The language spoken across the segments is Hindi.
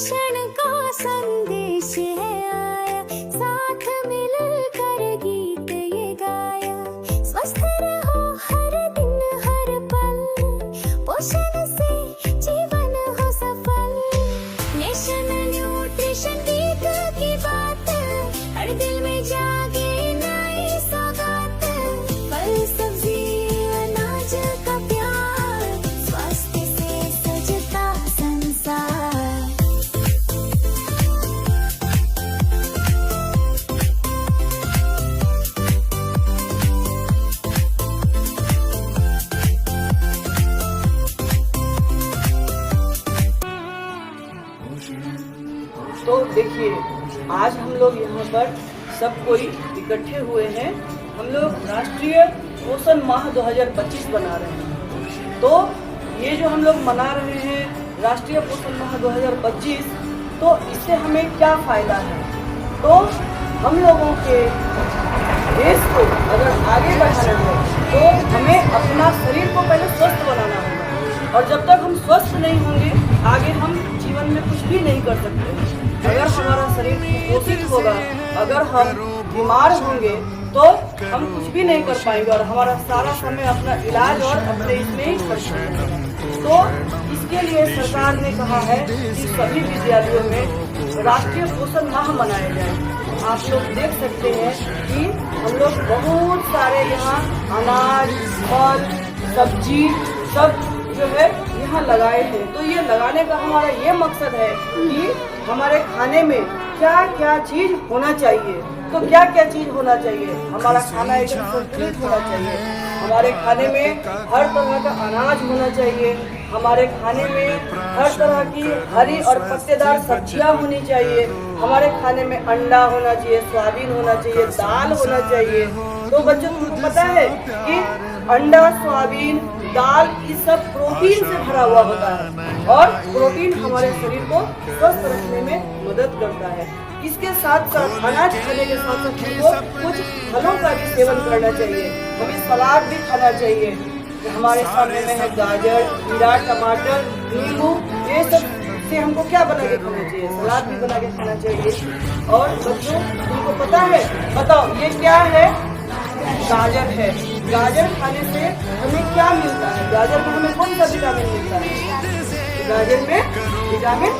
पोषण का संदेश है आया, साथ मिलकर गीत ये गाया। स्वस्थ रहो हर दिन हर पल, पोषण से जीवन हो सफल। नेशन न्यूट्रिशन गीत की बात, हर दिल में जागे नई सौगात। फल सब्जी अनाज का प्यार, स्वास्थ्य से सजता संसार। तो देखिए, आज हम लोग यहाँ पर सब कोई इकट्ठे हुए हैं। हम लोग राष्ट्रीय पोषण माह 2025 मना रहे हैं। तो ये जो हम लोग मना रहे हैं राष्ट्रीय पोषण माह 2025, तो इससे हमें क्या फ़ायदा है? तो हम लोगों के देश को अगर आगे बढ़ाना है तो हमें अपना शरीर को पहले स्वस्थ बनाना होगा, और जब तक हम स्वस्थ नहीं होंगे आगे हम जीवन में कुछ भी नहीं कर सकते। अगर हमारा शरीर कुपोषित होगा, अगर हम बीमार होंगे तो हम कुछ भी नहीं कर पाएंगे और हमारा सारा समय अपना इलाज और अपने इसमें ही खर्च होगा। तो इसके लिए सरकार ने कहा है कि सभी विद्यालयों में राष्ट्रीय पोषण माह मनाया जाए। आप लोग देख सकते हैं कि हम लोग बहुत सारे यहाँ अनाज, फल, सब्जी सब जो है यहाँ लगाए हैं। तो ये लगाने का हमारा ये मकसद है कि हमारे खाने में क्या क्या चीज होना चाहिए। तो क्या क्या चीज होना चाहिए? हमारा खाना एकदम संतुलित होना चाहिए। हमारे खाने में हर तरह का अनाज होना चाहिए। हमारे खाने में हर तरह की हरी और पत्तेदार सब्जियां होनी चाहिए। हमारे खाने में अंडा होना चाहिए, सोयाबीन होना चाहिए, दाल होना चाहिए। तो बच्चों, तुमको पता है कि अंडा, सोयाबीन, दाल ये सब प्रोटीन से भरा हुआ होता है और प्रोटीन हमारे शरीर को स्वस्थ रखने में मदद करता है। इसके साथ साथ अनाज खाने के साथ साथ हमको कुछ फलों का भी सेवन करना चाहिए। हमें सलाद भी खाना चाहिए। हमारे सामने में है गाजर, खीरा, टमाटर, नींबू, ये सब से हमको क्या बना के खाना चाहिए? सलाद भी बना के खाना चाहिए। और बच्चों, तुमको पता है? बताओ ये क्या है? गाजर है। गाजर खाने से हमें क्या मिलता है? गाजर में हमें कौन सा विटामिन मिलता है? गाजर में विटामिन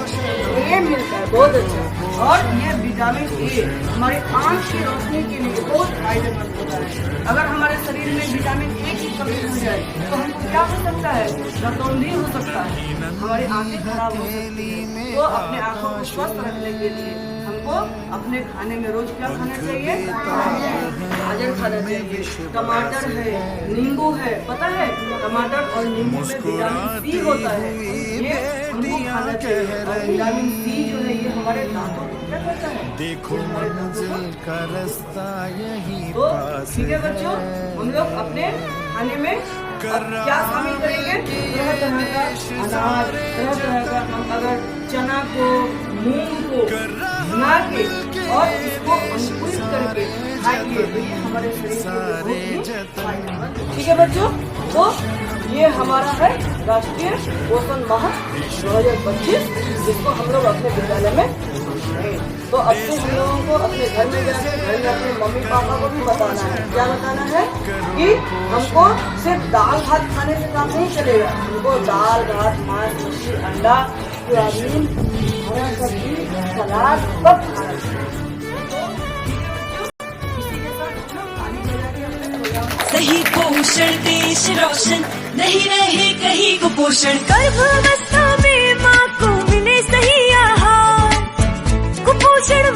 ए मिलता है, बहुत अच्छा। और ये विटामिन ए हमारे आँख की रोशनी के लिए बहुत फायदेमंद होता है। अगर हमारे शरीर में विटामिन ए की कमी हो जाए तो हमको क्या हो सकता है? रतौंधी हो सकता है, हमारी आंखें खराब हो सकती है। तो अपने आँखों को स्वस्थ रखने के लिए हमको अपने खाने में रोज क्या खाना चाहिए? गाजर खाना चाहिए, टमाटर है, नींबू है। पता है टमाटर और नींबू में विटामिन सी होता है, ये हमको खाना चाहिए। और विटामिन सी जो है ये हमारे दांतों को क्या करता है? देखो मंजिल का रास्ता यही पास। ठीक है बच्चों, हम लोग अपने खाने में क्या शामिल करेंगे? तरह तरह का अनाज, तरह तरह का हम अगर चना को, मूंग को बना के और इसको अंकुरित करके खाएंगे तो ये हमारे शरीर के लिए फायदेमंद। ठीक है बच्चों, तो ये हमारा है राष्ट्रीय पोषण माह 2025, जिसको हम लोग अपने विद्यालय में मनाएंगे। तो अब से हम लोगों को अपने घर में जाकर घर में अपने मम्मी पापा को भी बताना है। क्या बताना है? कि हमको सिर्फ दाल भात खाने से काम नहीं चलेगा। हमको दाल भात, मांस, मछली, अंडा, सोयाबीन, हरा सब्जी, सलाद सब खाना चाहिए। सही पोषण देश रोशन, नहीं रहे कहीं कुपोषण। गर्भावस्था में माँ को मिले सही आहार, कुपोषण